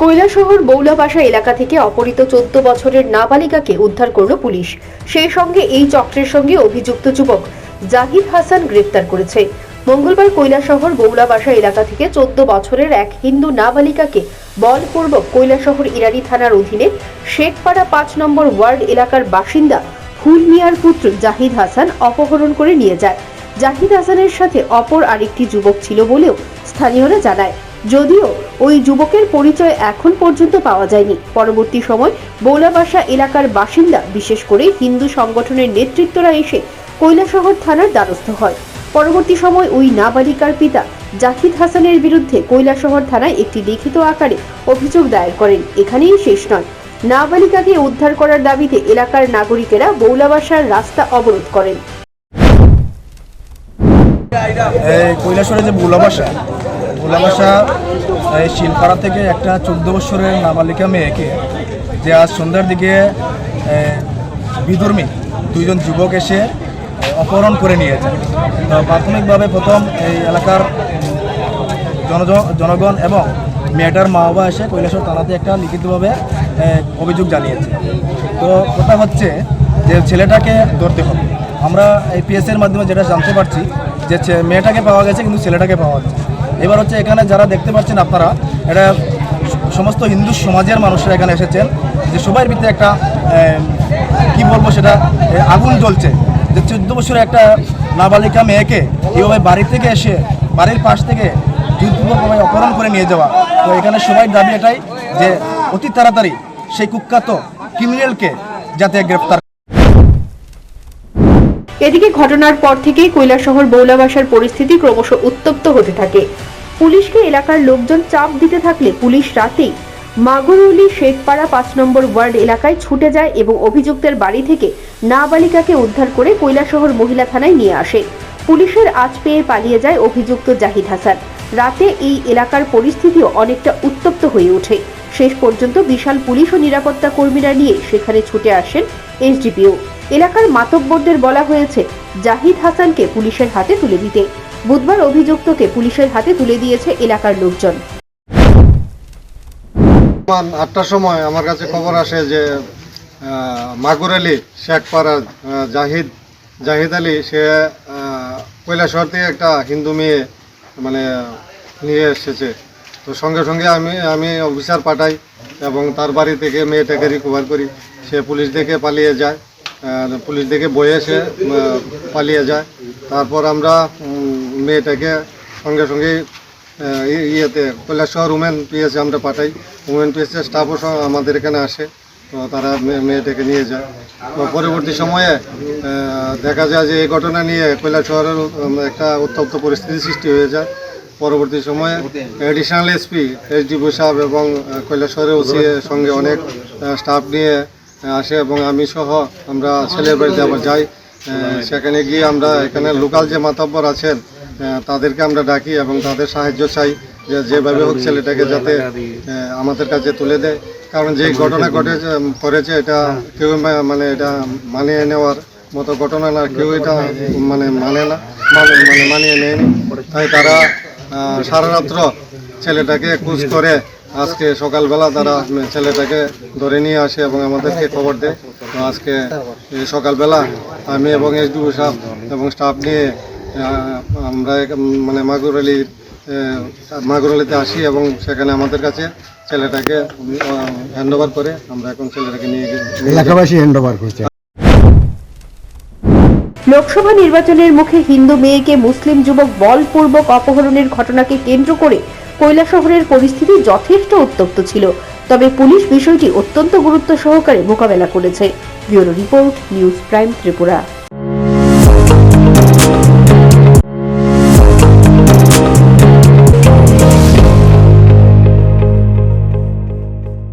কৈলাসহর বৌলাবাসা এলাকা থেকে অপহৃত 14 বছরের নাবালিকাকে উদ্ধার করল পুলিশ। সেই সঙ্গে এই চক্রের সঙ্গে অভিযুক্ত যুবক জাহিদ হাসান গ্রেফতার করেছে। মঙ্গলবার কৈলাসহর বৌলাবাসা এলাকা থেকে 14 বছরের এক হিন্দু নাবালিকাকে বলপূর্বক কৈলাসহর ইরানি থানার অধীনে শেখপাড়া 5 নম্বর ওয়ার্ড এলাকার বাসিন্দা ফুল মিয়ার পুত্র জাহিদ হাসান অপহরণ করে নিয়ে যায়। জাহিদ হাসানের সাথে অপর আরেকটি যুবক ছিল বলেও স্থানীয়রা জানায়। যদিও ওই যুবকের পরিচয় এখন পর্যন্ত পাওয়া যায়নি। পরবর্তী সময় বৌলাবাসা এলাকার বাসিন্দা, বিশেষ করে হিন্দু সংগঠনের নেতৃত্বরা এসে কৈলাসহর থানার দ্বারস্থ হয়। পরবর্তী সময় ওই নাবালিকার পিতা জাহিদ হাসানের বিরুদ্ধে কৈলাসহর থানায় একটি লিখিত আকারে অভিযোগ দায়ের করেন। এখানেই শেষ নয়, নাবালিকাকে উদ্ধার করার দাবিতে এলাকার নাগরিকেরা বৌলাবাসার রাস্তা অবরোধ করেন। কৈলাসহরে যে বৌলাবাসা শিলপাড়া থেকে একটা 14 বছরের নাবালিকা মেয়েকে যে আজ সন্ধ্যার দিকে বিধর্মী দুইজন যুবক এসে অপহরণ করে নিয়েছে। তো প্রাথমিকভাবে প্রথম এই এলাকার জনগণ এবং মেয়েটার মা বাবা এসে কৈলাসহর থানাতে একটা লিখিতভাবে অভিযোগ জানিয়েছে। তো কথা হচ্ছে যে ছেলেটাকে ধরতে হবে। আমরা এই পিএসের মাধ্যমে যেটা জানতে পারছি যে মেয়েটাকে পাওয়া গেছে, কিন্তু ছেলেটাকে পাওয়া যাচ্ছে। এবার হচ্ছে এখানে যারা দেখতে পাচ্ছেন আপনারা, এটা সমস্ত হিন্দু সমাজের মানুষরা এখানে এসেছেন, যে সবার ভিতরে একটা কি বলবো সেটা আগুন জ্বলছে যে 14 বছরের একটা নাবালিকা মেয়েকে এইভাবে বাড়ি থেকে এসে বাড়ির পাশ থেকে জোরপূর্বকভাবে অপহরণ করে নিয়ে যাওয়া। তো এখানে সবাই দাবি এটাই যে অতি তাড়াতাড়ি সেই কুখ্যাত ক্রিমিনালকে যাতে গ্রেফতার। এদিকে ঘটনার পর থেকেই কৈলাসহর বৌলাবাসার পরিস্থিতি ক্রমশ উত্তপ্ত হতে থাকে। পুলিশকে এলাকার লোকজন চাপ দিতে থাকলে পুলিশ রাতেই মাগুরুলি শেখপাড়া 5 নম্বর ওয়ার্ড এলাকায় ছুটে যায় এবং অভিযুক্তের বাড়ি থেকে নাবালিকাকে উদ্ধার করে কৈলাসহর মহিলা থানায় নিয়ে আসে। পুলিশের আঁচ পেয়ে পালিয়ে যায় অভিযুক্ত জাহিদ হাসান। রাতে এই এলাকার পরিস্থিতিও অনেকটা উত্তপ্ত হয়ে ওঠে। শেষ পর্যন্ত বিশাল পুলিশ ও নিরাপত্তা কর্মীরা নিয়ে সেখানে ছুটে আসেন এসডিপিও। এলাকার মাতব্বরদের বলা হয়েছে জাহিদ হাসানকে পুলিশের হাতে তুলে দিতে। বুধবার অভিযুক্তকে পুলিশের হাতে তুলে দিয়েছে এলাকার লোকজন। 8টার সময় আমার কাছে খবর আসে যে মাগুরুলি শেখপাড়া জাহিদ আলী সে কৈলাসহর থেকে একটা হিন্দু মেয়ে নিয়ে এসেছে। তো সঙ্গে সঙ্গে আমি অফিসার পাঠাই এবং তার বাড়ি থেকে মেয়েটাকে রিকভার করি। সে পুলিশ দেখে পালিয়ে যায়, পুলিশ দেখে বয়ে সে পালিয়ে যায়। তারপর আমরা মেয়েটাকে সঙ্গে সঙ্গে কৈলাসহর উমেন পিএসে আমরা পাঠাই। উমেন পিএসের স্টাফও আমাদের এখানে আসে। তো তারা মেয়েটাকে নিয়ে যায়। তো পরবর্তী সময়ে দেখা যায় যে এই ঘটনা নিয়ে কৈলাসহরের একটা উত্তপ্ত পরিস্থিতি সৃষ্টি হয়ে যায়। পরবর্তী সময়ে এডিশনাল এসপি এসডিপিও সাহেব এবং কৈলাসহরের ওসি সঙ্গে অনেক স্টাফ নিয়ে আসে এবং আমি সহ আমরা ছেলের বাড়িতে আবার যাই। সেখানে গিয়ে আমরা এখানে লোকাল যে মাতব্বর আছেন তাদেরকে আমরা ডাকি এবং তাদের সাহায্য চাই যে যেভাবে হোক ছেলেটাকে যাতে আমাদের কাছে তুলে দেয়। কারণ যে ঘটনা করেছে এটা কেউ এটা মানিয়ে নেওয়ার মতো ঘটনা না, কেউ এটা মানিয়ে নেয়নি। তাই তারা সারা রাত্র ছেলেটাকে খোঁজ করে আজকে সকালবেলা তারা ছেলেটাকে ধরে নিয়ে আসে এবং আমাদেরকে খবর দেয়। তো আজকে সকালবেলা আমি এবং এসডিপিও সাহেব এবং স্টাফ নিয়ে আমরা মাগুরুলিতে আসি এবং সেখানে আমাদের কাছে ছেলেটাকে হ্যান্ডওভার করে আমরা এখন ছেলেটাকে নিয়ে এলাকাবাসী হ্যান্ডওভার করছে। লোকসভা নির্বাচনের মুখে হিন্দু মেয়েকে মুসলিম যুবক বলপূর্বক অপহরণের ঘটনাকে কেন্দ্র করে কৈলাসহরের পরিস্থিতি যথেষ্ট উত্তপ্ত ছিল। তবে পুলিশ বিষয়টি অত্যন্ত গুরুত্ব সহকারে মোকাবেলা করেছে। Bureau report, news prime Tripura.